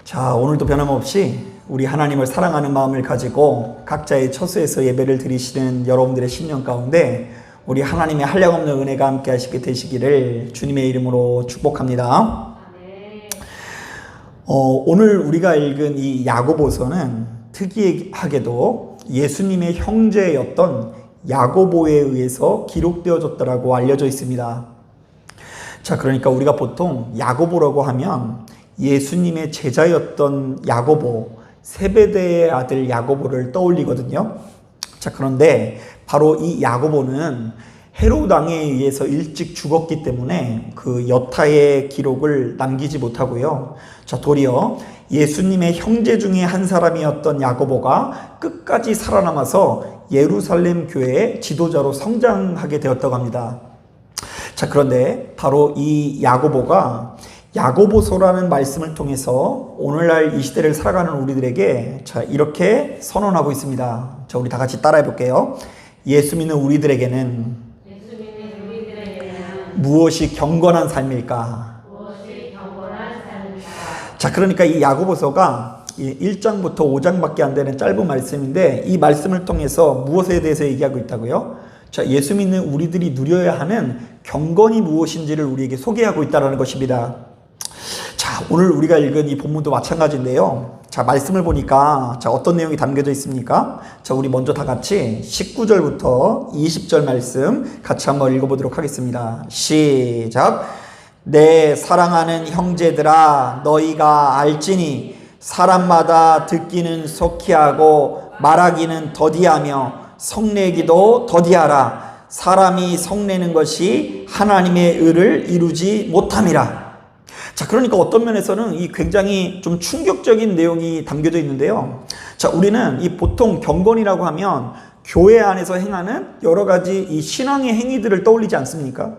자, 오늘도 변함없이 우리 하나님을 사랑하는 마음을 가지고 각자의 처소에서 예배를 드리시는 여러분들의 심령 가운데 우리 하나님의 한량없는 은혜가 함께 하시게 되시기를 주님의 이름으로 축복합니다. 오늘 우리가 읽은 이 야고보서는 특이하게도 예수님의 형제였던 야고보에 의해서 기록되어졌다라고 알려져 있습니다. 자, 그러니까 우리가 보통 야고보라고 하면 예수님의 제자였던 야고보, 세베대의 아들 야고보를 떠올리거든요. 자, 그런데 바로 이 야고보는 헤롯 왕에 의해서 일찍 죽었기 때문에 그 여타의 기록을 남기지 못하고요. 자, 도리어 예수님의 형제 중에 한 사람이었던 야고보가 끝까지 살아남아서 예루살렘 교회의 지도자로 성장하게 되었다고 합니다. 자, 그런데 바로 이 야고보가 야고보서라는 말씀을 통해서 오늘날 이 시대를 살아가는 우리들에게 자, 이렇게 선언하고 있습니다. 자, 우리 다 같이 따라해 볼게요. 예수 믿는 우리들에게는 무엇이 경건한 삶일까? 자, 그러니까 이 야고보서가 1장부터 5장밖에 안 되는 짧은 말씀인데 이 말씀을 통해서 무엇에 대해서 얘기하고 있다고요? 자, 예수 믿는 우리들이 누려야 하는 경건이 무엇인지를 우리에게 소개하고 있다는 것입니다. 자, 오늘 우리가 읽은 이 본문도 마찬가지인데요. 자, 말씀을 보니까 자, 어떤 내용이 담겨져 있습니까? 자, 우리 먼저 다 같이 19절부터 20절 말씀 같이 한번 읽어보도록 하겠습니다. 시작. 내 사랑하는 형제들아, 너희가 알지니 사람마다 듣기는 속히하고 말하기는 더디하며 성내기도 더디하라. 사람이 성내는 것이 하나님의 의를 이루지 못함이라. 자, 그러니까 어떤 면에서는 이 굉장히 좀 충격적인 내용이 담겨져 있는데요. 자, 우리는 이 보통 경건이라고 하면 교회 안에서 행하는 여러 가지 이 신앙의 행위들을 떠올리지 않습니까?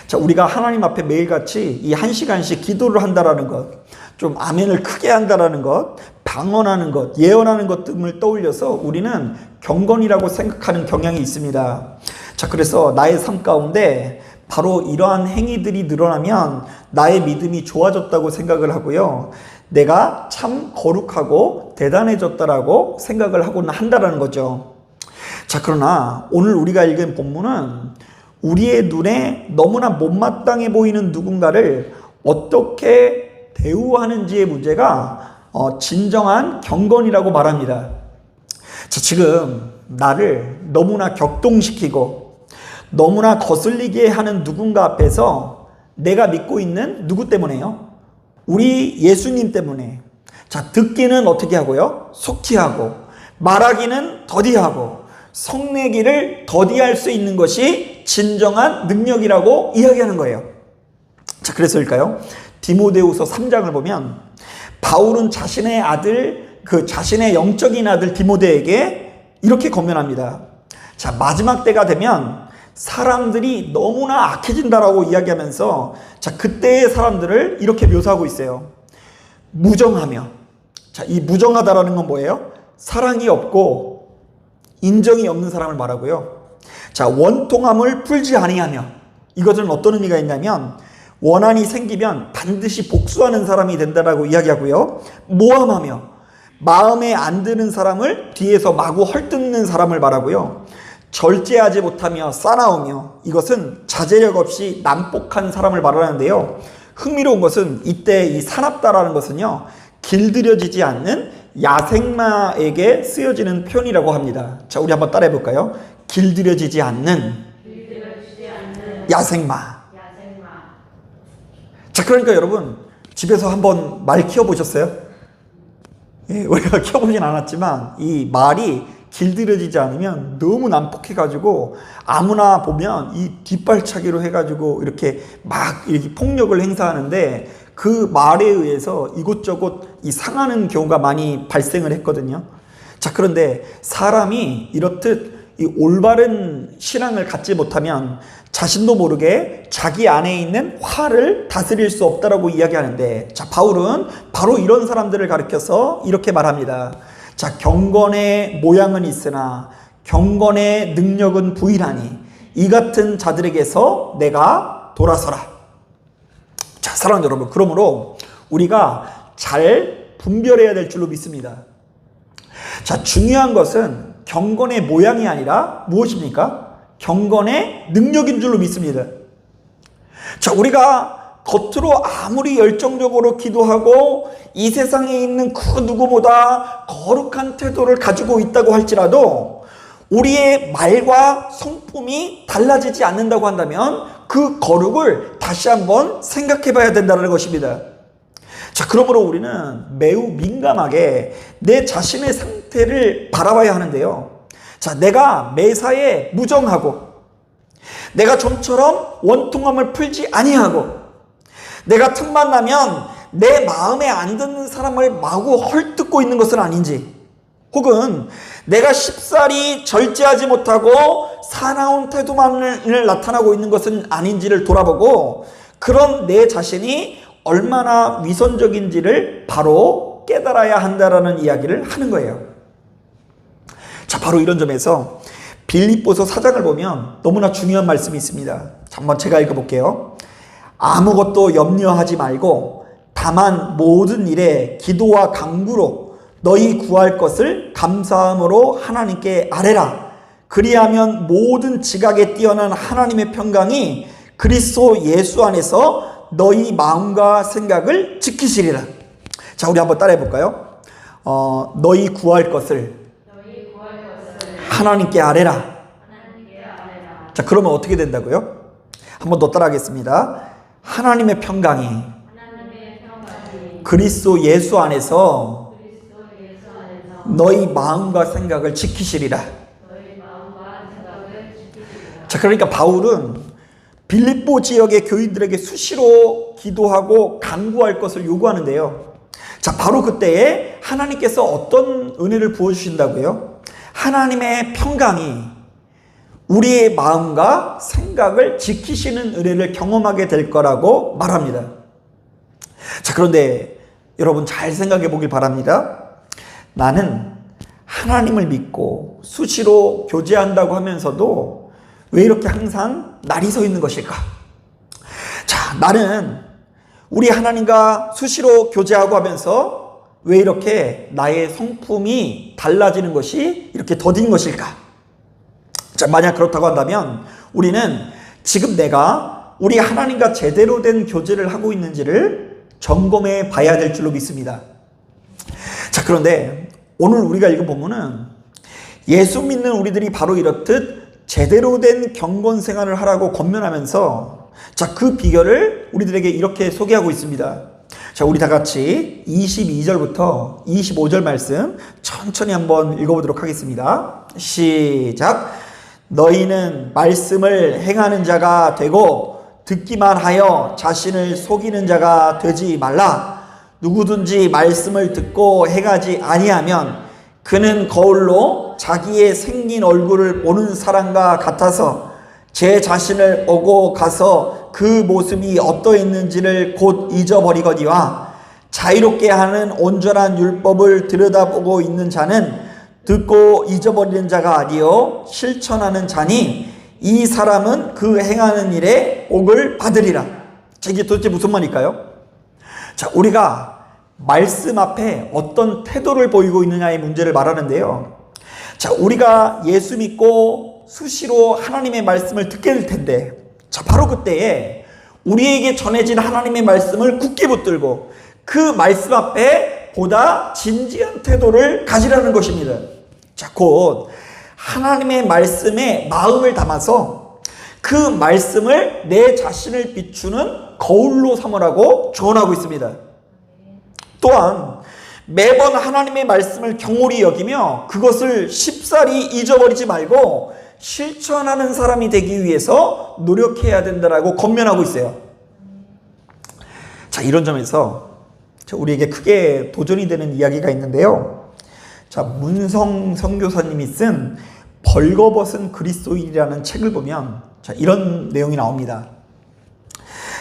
자, 우리가 하나님 앞에 매일같이 이 1시간씩 기도를 한다라는 것, 좀 아멘을 크게 한다라는 것, 방언하는 것, 예언하는 것 등을 떠올려서 우리는 경건이라고 생각하는 경향이 있습니다. 자, 그래서 나의 삶 가운데 바로 이러한 행위들이 늘어나면 나의 믿음이 좋아졌다고 생각을 하고요. 내가 참 거룩하고 대단해졌다라고 생각을 하고는 한다라는 거죠. 자, 그러나 오늘 우리가 읽은 본문은 우리의 눈에 너무나 못마땅해 보이는 누군가를 어떻게 대우하는지의 문제가 진정한 경건이라고 말합니다. 자, 지금 나를 너무나 격동시키고 너무나 거슬리게 하는 누군가 앞에서 내가 믿고 있는 누구 때문에요? 우리 예수님 때문에. 자, 듣기는 어떻게 하고요? 속히 하고, 말하기는 더디하고, 성내기를 더디할 수 있는 것이 진정한 능력이라고 이야기하는 거예요. 자, 그래서일까요? 디모데후서 3장을 보면 바울은 자신의 아들, 자신의 영적인 아들 디모데에게 이렇게 권면합니다. 자, 마지막 때가 되면 사람들이 너무나 악해진다라고 이야기하면서 자, 그때의 사람들을 이렇게 묘사하고 있어요. 무정하며. 자, 이 무정하다라는 건 뭐예요? 사랑이 없고 인정이 없는 사람을 말하고요. 자, 원통함을 풀지 아니하며. 이것은 어떤 의미가 있냐면 원한이 생기면 반드시 복수하는 사람이 된다라고 이야기하고요. 모함하며 마음에 안 드는 사람을 뒤에서 마구 헐뜯는 사람을 말하고요. 절제하지 못하며 싸나우며. 이것은 자제력 없이 난폭한 사람을 말하는데요. 흥미로운 것은 이때 이 사납다라는 것은요, 길들여지지 않는 야생마에게 쓰여지는 표현이라고 합니다. 자, 우리 한번 따라해 볼까요? 길들여지지 않는 야생마. 자, 그러니까 여러분 집에서 한번 말 키워보셨어요? 예, 우리가 키워보진 않았지만 이 말이 길들여지지 않으면 너무 난폭해가지고 아무나 보면 이 뒷발차기로 해가지고 이렇게 막 이렇게 폭력을 행사하는데 그 말에 의해서 이곳저곳 이 상하는 경우가 많이 발생을 했거든요. 자, 그런데 사람이 이렇듯 이 올바른 신앙을 갖지 못하면 자신도 모르게 자기 안에 있는 화를 다스릴 수 없다라고 이야기하는데, 자, 바울은 바로 이런 사람들을 가리켜서 이렇게 말합니다. 자, 경건의 모양은 있으나 경건의 능력은 부일하니 이 같은 자들에게서 내가 돌아서라. 자, 사랑하는 여러분, 그러므로 우리가 잘 분별해야 될 줄로 믿습니다. 자, 중요한 것은 경건의 모양이 아니라 무엇입니까? 경건의 능력인 줄로 믿습니다. 자, 우리가 겉으로 아무리 열정적으로 기도하고 이 세상에 있는 그 누구보다 거룩한 태도를 가지고 있다고 할지라도 우리의 말과 성품이 달라지지 않는다고 한다면 그 거룩을 다시 한번 생각해 봐야 된다는 것입니다. 자, 그러므로 우리는 매우 민감하게 내 자신의 상태를 바라봐야 하는데요. 자, 내가 매사에 무정하고 내가 좀처럼 원통함을 풀지 아니하고 내가 틈만 나면 내 마음에 안 드는 사람을 마구 헐뜯고 있는 것은 아닌지, 혹은 내가 쉽사리 절제하지 못하고 사나운 태도만을 나타나고 있는 것은 아닌지를 돌아보고 그런 내 자신이 얼마나 위선적인지를 바로 깨달아야 한다라는 이야기를 하는 거예요. 자, 바로 이런 점에서 빌립보서 4장을 보면 너무나 중요한 말씀이 있습니다. 한번 제가 읽어볼게요. 아무것도 염려하지 말고 다만 모든 일에 기도와 간구로 너희 구할 것을 감사함으로 하나님께 아뢰라. 그리하면 모든 지각에 뛰어난 하나님의 평강이 그리스도 예수 안에서 너희 마음과 생각을 지키시리라. 자, 우리 한번 따라해 볼까요? 너희 구할 것을 하나님께 아뢰라. 자, 그러면 어떻게 된다고요? 한번 더 따라하겠습니다. 하나님의 평강이 그리스도 예수 안에서 너희 마음과 생각을 지키시리라. 자, 그러니까 바울은 빌립보 지역의 교인들에게 수시로 기도하고 간구할 것을 요구하는데요. 자, 바로 그때에 하나님께서 어떤 은혜를 부어주신다고요? 하나님의 평강이 우리의 마음과 생각을 지키시는 은혜를 경험하게 될 거라고 말합니다. 자, 그런데 여러분 잘 생각해 보길 바랍니다. 나는 하나님을 믿고 수시로 교제한다고 하면서도 왜 이렇게 항상 날이 서 있는 것일까? 자, 나는 우리 하나님과 수시로 교제하고 하면서 왜 이렇게 나의 성품이 달라지는 것이 이렇게 더딘 것일까? 자, 만약 그렇다고 한다면 우리는 지금 내가 우리 하나님과 제대로 된 교제를 하고 있는지를 점검해 봐야 될 줄로 믿습니다. 자, 그런데 오늘 우리가 읽은 본문은 예수 믿는 우리들이 바로 이렇듯 제대로 된 경건 생활을 하라고 권면하면서 자, 그 비결을 우리들에게 이렇게 소개하고 있습니다. 자, 우리 다 같이 22절부터 25절 말씀 천천히 한번 읽어보도록 하겠습니다. 시작. 너희는 말씀을 행하는 자가 되고 듣기만 하여 자신을 속이는 자가 되지 말라. 누구든지 말씀을 듣고 행하지 아니하면 그는 거울로 자기의 생긴 얼굴을 보는 사람과 같아서 제 자신을 보고 가서 그 모습이 어떠했는지를 곧 잊어버리거니와 자유롭게 하는 온전한 율법을 들여다보고 있는 자는 듣고 잊어버리는 자가 아니요 실천하는 자니 이 사람은 그 행하는 일에 복을 받으리라. 자, 이게 도대체 무슨 말일까요? 자, 우리가 말씀 앞에 어떤 태도를 보이고 있느냐의 문제를 말하는데요. 자, 우리가 예수 믿고 수시로 하나님의 말씀을 듣게 될 텐데, 자, 바로 그때에 우리에게 전해진 하나님의 말씀을 굳게 붙들고 그 말씀 앞에 보다 진지한 태도를 가지라는 것입니다. 자, 곧 하나님의 말씀에 마음을 담아서 그 말씀을 내 자신을 비추는 거울로 삼으라고 조언하고 있습니다. 또한 매번 하나님의 말씀을 경홀히 여기며 그것을 쉽사리 잊어버리지 말고 실천하는 사람이 되기 위해서 노력해야 된다라고 권면하고 있어요. 자, 이런 점에서 우리에게 크게 도전이 되는 이야기가 있는데요. 자, 문성 선교사님이 쓴 벌거벗은 그리스도인이라는 책을 보면 자, 이런 내용이 나옵니다.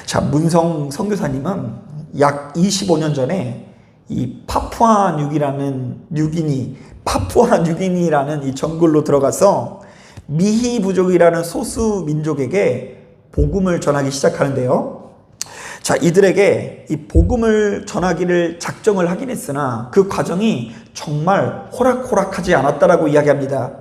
자, 문성 선교사님은 약 25년 전에 이 파푸아뉴기니라는 이 정글로 들어가서 미히 부족이라는 소수 민족에게 복음을 전하기 시작하는데요. 자, 자, 이들에게 이 복음을 전하기를 작정을 하긴 했으나 그 과정이 정말 호락호락하지 않았다라고 이야기합니다.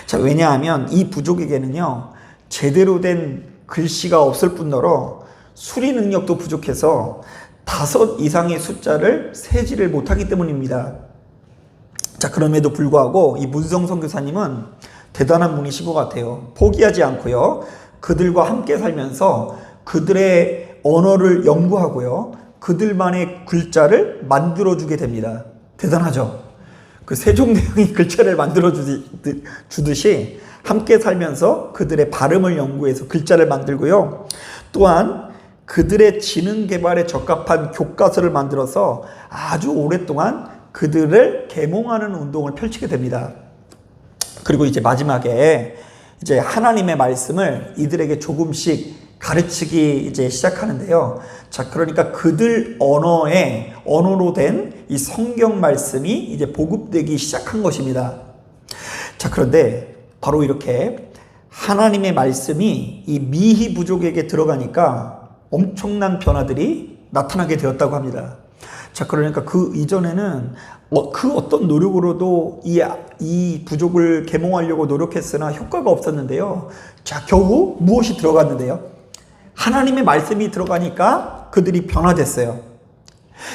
자, 왜냐하면 이 부족에게는요, 제대로 된 글씨가 없을 뿐더러 수리 능력도 부족해서 5 이상의 숫자를 세지를 못하기 때문입니다. 자, 그럼에도 불구하고 이 문성 선교사님은 대단한 분이신 것 같아요. 포기하지 않고요, 그들과 함께 살면서 그들의 언어를 연구하고요, 그들만의 글자를 만들어주게 됩니다. 대단하죠? 그 세종대왕이 글자를 만들어 주듯이 함께 살면서 그들의 발음을 연구해서 글자를 만들고요, 또한 그들의 지능 개발에 적합한 교과서를 만들어서 아주 오랫동안 그들을 계몽하는 운동을 펼치게 됩니다. 그리고 이제 마지막에 이제 하나님의 말씀을 이들에게 조금씩 가르치기 이제 시작하는데요. 자, 그러니까 그들 언어로 된 이 성경 말씀이 이제 보급되기 시작한 것입니다. 자, 그런데 바로 이렇게 하나님의 말씀이 이 미히 부족에게 들어가니까 엄청난 변화들이 나타나게 되었다고 합니다. 자, 그러니까 그 이전에는 그 어떤 노력으로도 이 부족을 계몽하려고 노력했으나 효과가 없었는데요. 자, 겨우 무엇이 들어갔는데요? 하나님의 말씀이 들어가니까 그들이 변화됐어요.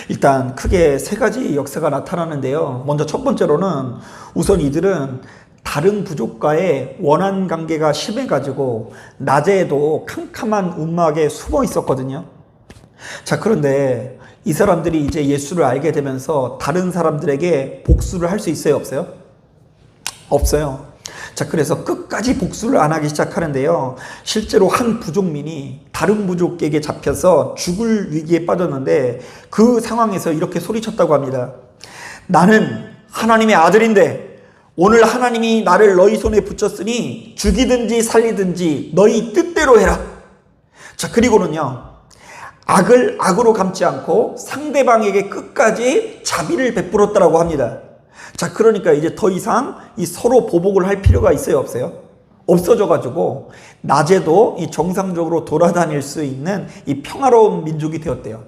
일단 크게 3가지 역사가 나타나는데요. 먼저 첫 번째로는 우선 이들은 다른 부족과의 원한 관계가 심해가지고 낮에도 캄캄한 움막에 숨어 있었거든요. 자, 그런데 이 사람들이 이제 예수를 알게 되면서 다른 사람들에게 복수를 할 수 있어요, 없어요? 없어요. 자, 그래서 끝까지 복수를 안 하기 시작하는데요. 실제로 한 부족민이 다른 부족에게 잡혀서 죽을 위기에 빠졌는데 그 상황에서 이렇게 소리쳤다고 합니다. 나는 하나님의 아들인데 오늘 하나님이 나를 너희 손에 붙였으니 죽이든지 살리든지 너희 뜻대로 해라. 자, 그리고는요, 악을 악으로 감지 않고 상대방에게 끝까지 자비를 베풀었다라고 합니다. 자, 그러니까 이제 더 이상 이 서로 보복을 할 필요가 있어요, 없어요? 없어져가지고 낮에도 이 정상적으로 돌아다닐 수 있는 이 평화로운 민족이 되었대요.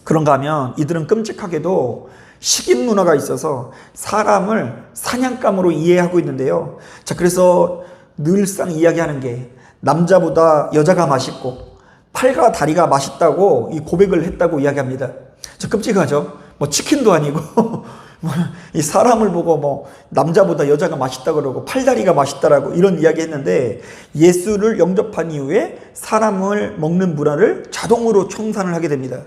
그런가 하면 이들은 끔찍하게도 식인 문화가 있어서 사람을 사냥감으로 이해하고 있는데요. 자, 그래서 늘상 이야기하는 게 남자보다 여자가 맛있고 팔과 다리가 맛있다고 이 고백을 했다고 이야기합니다. 저 끔찍하죠? 뭐 치킨도 아니고 이 사람을 보고 남자보다 여자가 맛있다 그러고 팔다리가 맛있다라고 이런 이야기 했는데 예수를 영접한 이후에 사람을 먹는 문화를 자동으로 청산을 하게 됩니다.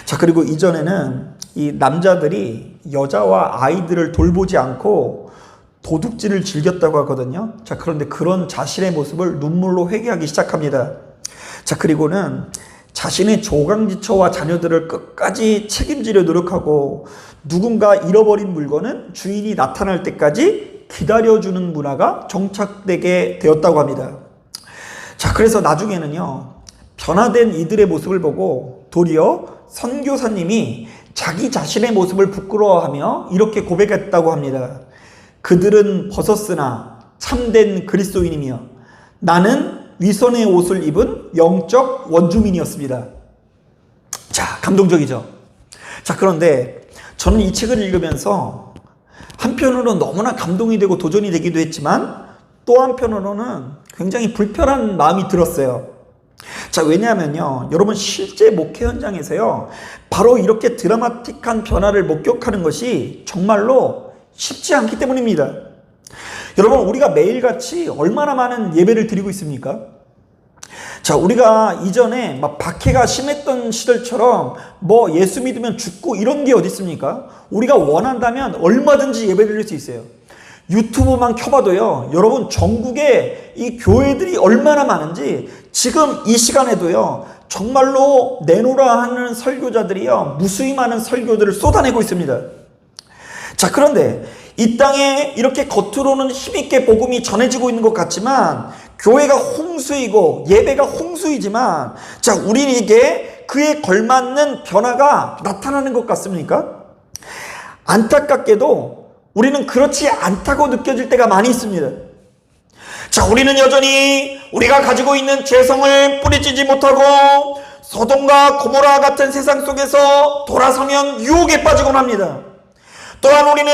자, 그리고 이전에는 이 남자들이 여자와 아이들을 돌보지 않고 도둑질을 즐겼다고 하거든요. 자, 그런데 그런 자신의 모습을 눈물로 회개하기 시작합니다. 자, 그리고는 자신의 조강지처와 자녀들을 끝까지 책임지려 노력하고 누군가 잃어버린 물건은 주인이 나타날 때까지 기다려주는 문화가 정착되게 되었다고 합니다. 자, 그래서 나중에는요, 변화된 이들의 모습을 보고 도리어 선교사님이 자기 자신의 모습을 부끄러워하며 이렇게 고백했다고 합니다. 그들은 벗었으나 참된 그리스도인이며 나는 위선의 옷을 입은 영적 원주민이었습니다. 자, 감동적이죠? 자, 그런데 저는 이 책을 읽으면서 한편으로는 너무나 감동이 되고 도전이 되기도 했지만 또 한편으로는 굉장히 불편한 마음이 들었어요. 자, 왜냐하면요, 여러분 실제 목회 현장에서요, 바로 이렇게 드라마틱한 변화를 목격하는 것이 정말로 쉽지 않기 때문입니다. 여러분, 우리가 매일같이 얼마나 많은 예배를 드리고 있습니까? 자, 우리가 이전에 막 박해가 심했던 시절처럼 예수 믿으면 죽고 이런 게 어디 있습니까? 우리가 원한다면 얼마든지 예배 드릴 수 있어요. 유튜브만 켜봐도요, 여러분 전국에 이 교회들이 얼마나 많은지 지금 이 시간에도요, 정말로 내노라 하는 설교자들이요, 무수히 많은 설교들을 쏟아내고 있습니다. 자, 그런데 이 땅에 이렇게 겉으로는 힘있게 복음이 전해지고 있는 것 같지만 교회가 홍수이고 예배가 홍수이지만, 자, 우리에게 그에 걸맞는 변화가 나타나는 것 같습니까? 안타깝게도 우리는 그렇지 않다고 느껴질 때가 많이 있습니다. 자, 우리는 여전히 우리가 가지고 있는 재성을 뿌리치지 못하고 소돔과 고모라 같은 세상 속에서 돌아서면 유혹에 빠지곤 합니다. 또한 우리는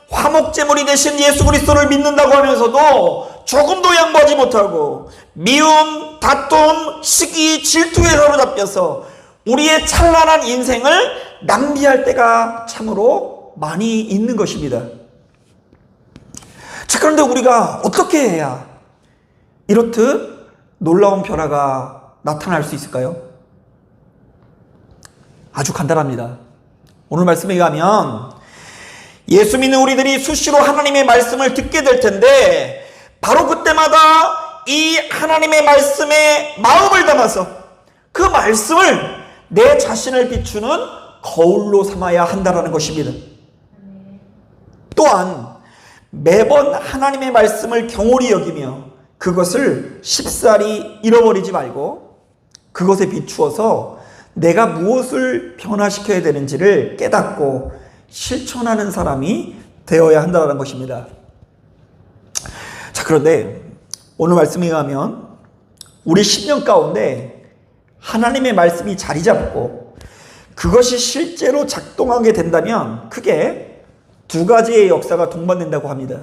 화목제물이 되신 예수 그리스도를 믿는다고 하면서도 조금도 양보하지 못하고 미움, 다툼, 시기, 질투에 사로잡혀서 우리의 찬란한 인생을 낭비할 때가 참으로 많이 있는 것입니다. 자, 그런데 우리가 어떻게 해야 이렇듯 놀라운 변화가 나타날 수 있을까요? 아주 간단합니다. 오늘 말씀에 의하면 예수 믿는 우리들이 수시로 하나님의 말씀을 듣게 될 텐데 바로 그때마다 이 하나님의 말씀에 마음을 담아서 그 말씀을 내 자신을 비추는 거울로 삼아야 한다는 것입니다. 또한 매번 하나님의 말씀을 경홀히 여기며 그것을 쉽사리 잃어버리지 말고 그것에 비추어서 내가 무엇을 변화시켜야 되는지를 깨닫고 실천하는 사람이 되어야 한다는 것입니다. 자, 그런데 오늘 말씀에 의하면 우리 10년 가운데 하나님의 말씀이 자리 잡고 그것이 실제로 작동하게 된다면 크게 두 가지의 역사가 동반된다고 합니다.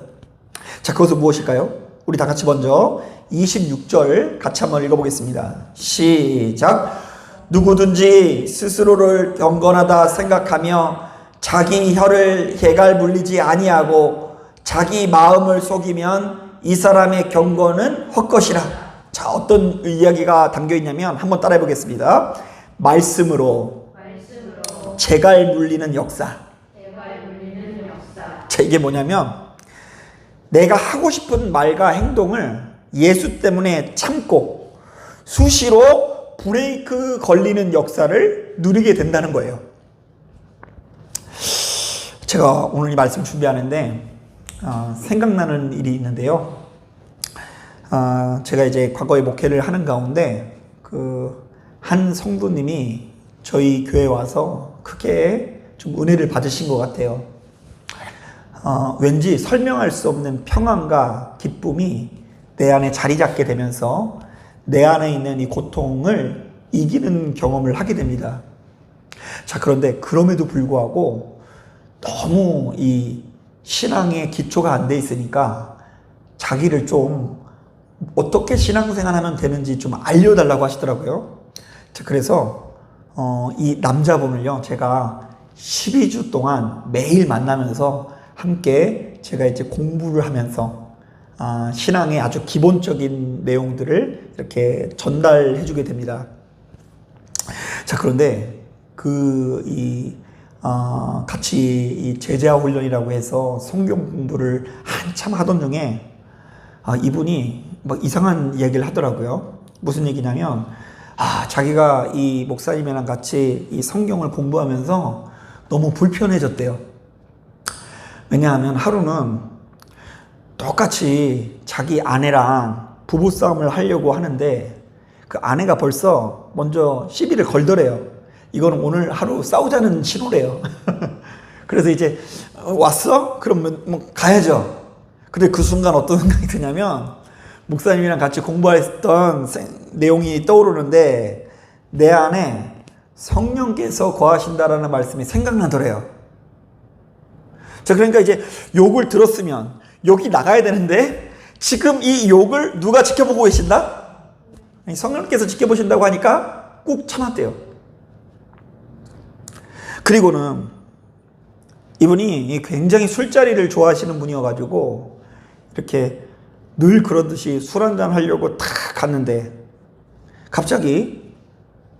자, 그것은 무엇일까요? 우리 다 같이 먼저 26절 같이 한번 읽어보겠습니다. 시작. 누구든지 스스로를 경건하다 생각하며 자기 혀를 해갈 물리지 아니하고 자기 마음을 속이면 이 사람의 경건은 헛것이라. 자, 어떤 이야기가 담겨 있냐면 한번 따라해 보겠습니다. 말씀으로 재갈 물리는 역사. 자, 이게 뭐냐면 내가 하고 싶은 말과 행동을 예수 때문에 참고 수시로 브레이크 걸리는 역사를 누리게 된다는 거예요. 제가 오늘 이 말씀 준비하는데 생각나는 일이 있는데요. 제가 이제 과거에 목회를 하는 가운데 한 성도님이 저희 교회에 와서 크게 좀 은혜를 받으신 것 같아요. 왠지 설명할 수 없는 평안과 기쁨이 내 안에 자리 잡게 되면서 내 안에 있는 이 고통을 이기는 경험을 하게 됩니다. 자, 그런데 그럼에도 불구하고 너무 이 신앙의 기초가 안 돼 있으니까 자기를 좀 어떻게 신앙생활 하면 되는지 좀 알려달라고 하시더라고요. 자, 그래서 이 남자분을요, 제가 12주 동안 매일 만나면서 함께 제가 이제 공부를 하면서 신앙의 아주 기본적인 내용들을 이렇게 전달해 주게 됩니다. 자, 그런데 같이 이 제자 훈련이라고 해서 성경 공부를 한참 하던 중에 이분이 막 이상한 얘기를 하더라고요. 무슨 얘기냐면 자기가 이 목사님이랑 같이 이 성경을 공부하면서 너무 불편해졌대요. 왜냐하면 하루는 똑같이 자기 아내랑 부부싸움을 하려고 하는데 그 아내가 벌써 먼저 시비를 걸더래요. 이거는 오늘 하루 싸우자는 신호래요. 그래서 이제 왔어? 그러면 뭐 가야죠. 근데 그 순간 어떤 생각이 드냐면 목사님이랑 같이 공부했던 내용이 떠오르는데 내 안에 성령께서 거하신다라는 말씀이 생각나더래요. 자, 그러니까 이제 욕을 들었으면 욕이 나가야 되는데 지금 이 욕을 누가 지켜보고 계신다? 성령께서 지켜보신다고 하니까 꾹 참았대요. 그리고는 이분이 굉장히 술자리를 좋아하시는 분이어가지고 이렇게 늘 그러듯이 술 한잔 하려고 탁 갔는데 갑자기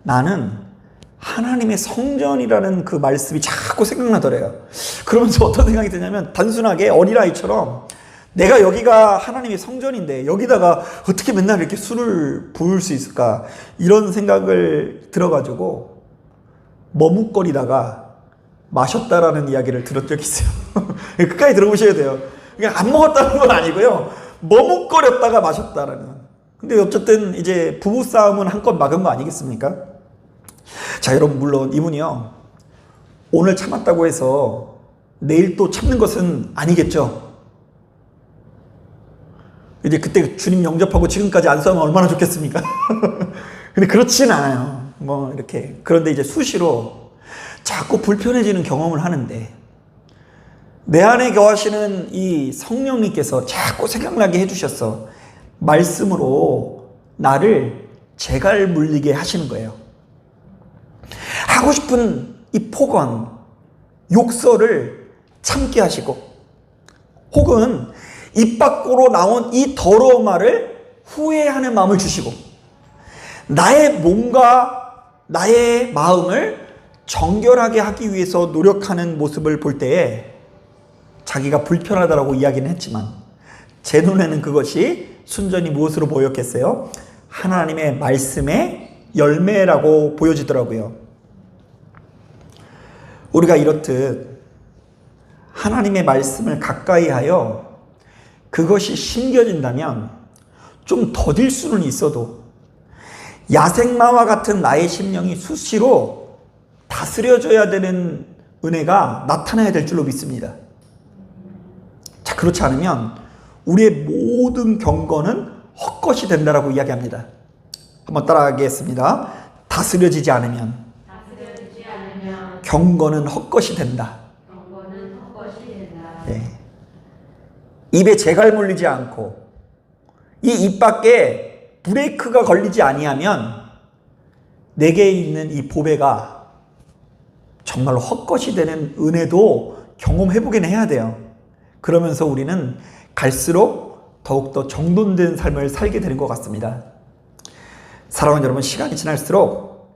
나는 하나님의 성전이라는 그 말씀이 자꾸 생각나더래요. 그러면서 어떤 생각이 드냐면 단순하게 어린아이처럼 내가 여기가 하나님의 성전인데 여기다가 어떻게 맨날 이렇게 술을 부을 수 있을까, 이런 생각을 들어가지고 머뭇거리다가 마셨다라는 이야기를 들은 적이 있어요. 끝까지 들어보셔야 돼요. 그냥 안 먹었다는 건 아니고요, 머뭇거렸다가 마셨다라는. 근데 어쨌든 이제 부부싸움은 한껏 막은 거 아니겠습니까? 자, 여러분, 물론 이분이요, 오늘 참았다고 해서 내일 또 참는 것은 아니겠죠. 이제 그때 주님 영접하고 지금까지 안 싸우면 얼마나 좋겠습니까? 근데 그렇진 않아요. 뭐 이렇게. 그런데 이제 수시로 자꾸 불편해지는 경험을 하는데 내 안에 거하시는 이 성령님께서 자꾸 생각나게 해주셨어. 말씀으로 나를 재갈 물리게 하시는 거예요. 하고 싶은 이 폭언, 욕설을 참게 하시고, 혹은 입 밖으로 나온 이 더러운 말을 후회하는 마음을 주시고, 나의 몸과 나의 마음을 정결하게 하기 위해서 노력하는 모습을 볼 때에 자기가 불편하다라고 이야기는 했지만 제 눈에는 그것이 순전히 무엇으로 보였겠어요? 하나님의 말씀의 열매라고 보여지더라고요. 우리가 이렇듯 하나님의 말씀을 가까이 하여 그것이 심겨진다면 좀 더딜 수는 있어도 야생마와 같은 나의 심령이 수시로 다스려져야 되는 은혜가 나타나야 될 줄로 믿습니다. 자, 그렇지 않으면 우리의 모든 경건은 헛것이 된다라고 이야기합니다. 한번 따라하겠습니다. 다스려지지 않으면 경건은 헛것이 된다. 네. 입에 재갈 물리지 않고 이 입 밖에 브레이크가 걸리지 아니하면 내게 있는 이 보배가 정말로 헛것이 되는 은혜도 경험해보긴 해야 돼요. 그러면서 우리는 갈수록 더욱더 정돈된 삶을 살게 되는 것 같습니다. 사랑하는 여러분, 시간이 지날수록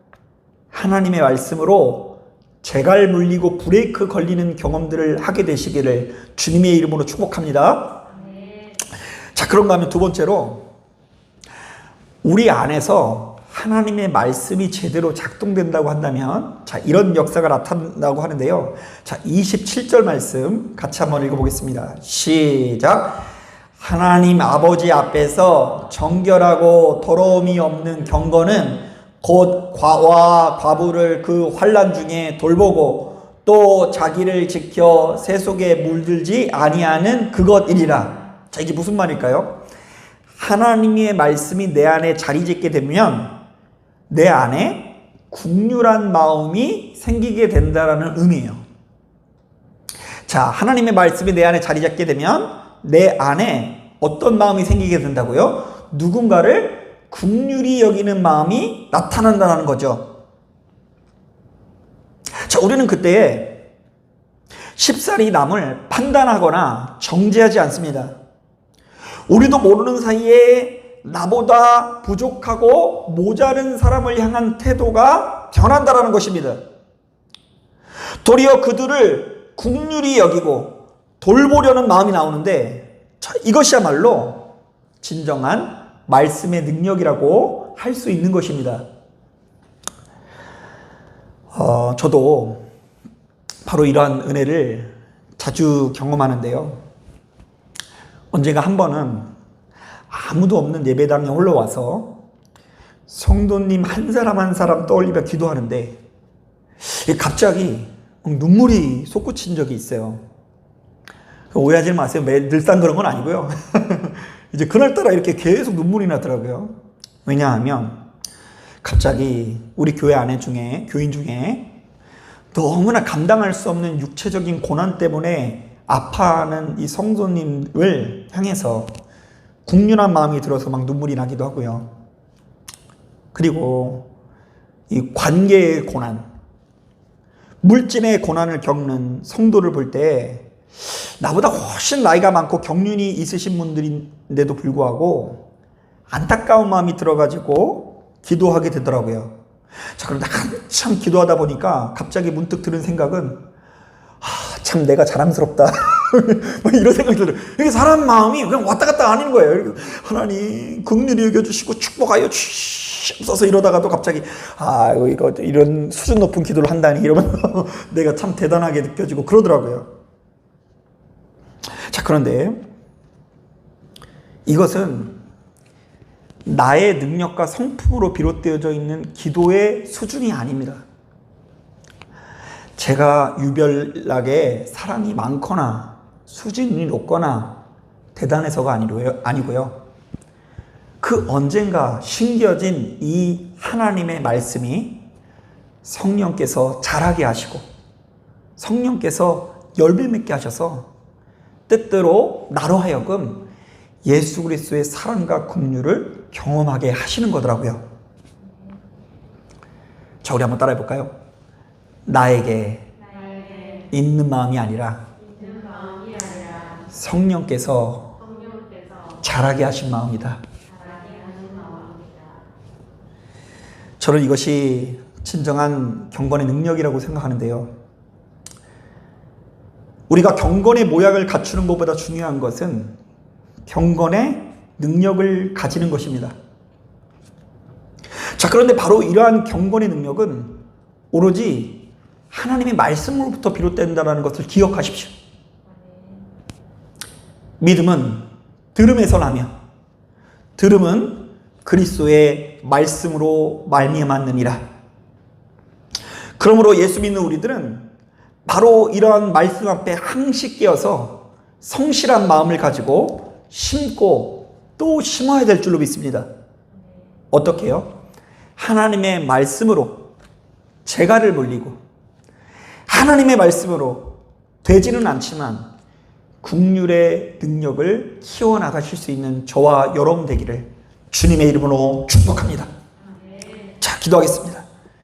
하나님의 말씀으로 재갈 물리고 브레이크 걸리는 경험들을 하게 되시기를 주님의 이름으로 축복합니다. 자, 그런가 하면 두 번째로 우리 안에서 하나님의 말씀이 제대로 작동된다고 한다면, 자, 이런 역사가 나타난다고 하는데요. 자, 27절 말씀 같이 한번 읽어보겠습니다. 시작. 하나님 아버지 앞에서 정결하고 더러움이 없는 경건은 곧 과와 과부를 그 환난 중에 돌보고 또 자기를 지켜 새 속에 물들지 아니하는 그것이니라. 자, 이게 무슨 말일까요? 하나님의 말씀이 내 안에 자리 잡게 되면 내 안에 국률한 마음이 생기게 된다라는 의미예요. 자, 하나님의 말씀이 내 안에 자리 잡게 되면 내 안에 어떤 마음이 생기게 된다고요? 누군가를 긍휼히 여기는 마음이 나타난다는 거죠. 자, 우리는 그때에 쉽사리 남을 판단하거나 정죄하지 않습니다. 우리도 모르는 사이에 나보다 부족하고 모자른 사람을 향한 태도가 변한다는 것입니다. 도리어 그들을 긍휼히 여기고 돌보려는 마음이 나오는데, 자, 이것이야말로 진정한 말씀의 능력이라고 할 수 있는 것입니다. 저도 바로 이러한 은혜를 자주 경험하는데요. 언젠가 한 번은 아무도 없는 예배당에 홀로 와서 성도님 한 사람 한 사람 떠올리며 기도하는데 갑자기 눈물이 솟구친 적이 있어요. 오해하지 마세요. 늘상 그런 건 아니고요. 이제 그날따라 이렇게 계속 눈물이 나더라고요. 왜냐하면 갑자기 우리 교회 교인 중에 너무나 감당할 수 없는 육체적인 고난 때문에 아파하는 이 성도님을 향해서 국률한 마음이 들어서 막 눈물이 나기도 하고요. 그리고 이 관계의 고난, 물질의 고난을 겪는 성도를 볼 때 나보다 훨씬 나이가 많고 경륜이 있으신 분들인데도 불구하고 안타까운 마음이 들어가지고 기도하게 되더라고요. 자, 그런데 한참 기도하다 보니까 갑자기 문득 드는 생각은 참 내가 자랑스럽다. 이런 생각이 들어요. 이게 사람 마음이 그냥 왔다 갔다 아닌 거예요. 하나님 긍휼히 여겨주시고 축복하여 주시옵소서 이러다가도 갑자기 이거 이런 수준 높은 기도를 한다니 이러면서 내가 참 대단하게 느껴지고 그러더라고요. 자, 그런데 이것은 나의 능력과 성품으로 비롯되어져 있는 기도의 수준이 아닙니다. 제가 유별나게 사랑이 많거나 수준이 높거나 대단해서가 아니고요. 그 언젠가 심겨진 이 하나님의 말씀이 성령께서 자라게 하시고 성령께서 열매 맺게 하셔서 때때로 나로 하여금 예수 그리스도의 사랑과 긍휼을 경험하게 하시는 거더라고요. 자, 우리 한번 따라해 볼까요? 나에게 있는 마음이 아니라 성령께서 자라게 하신 마음이다. 저는 이것이 진정한 경건의 능력이라고 생각하는데요. 우리가 경건의 모양을 갖추는 것보다 중요한 것은 경건의 능력을 가지는 것입니다. 자, 그런데 바로 이러한 경건의 능력은 오로지 하나님의 말씀으로부터 비롯된다는 것을 기억하십시오. 믿음은 들음에서 나며 들음은 그리스도의 말씀으로 말미암았느니라. 그러므로 예수 믿는 우리들은 바로 이러한 말씀 앞에 항시 깨어서 성실한 마음을 가지고 심고 또 심어야 될 줄로 믿습니다. 어떻게 해요? 하나님의 말씀으로 재갈을 물리고 하나님의 말씀으로 되지는 않지만 긍휼의 능력을 키워나가실 수 있는 저와 여러분 되기를 주님의 이름으로 축복합니다. 자, 기도하겠습니다.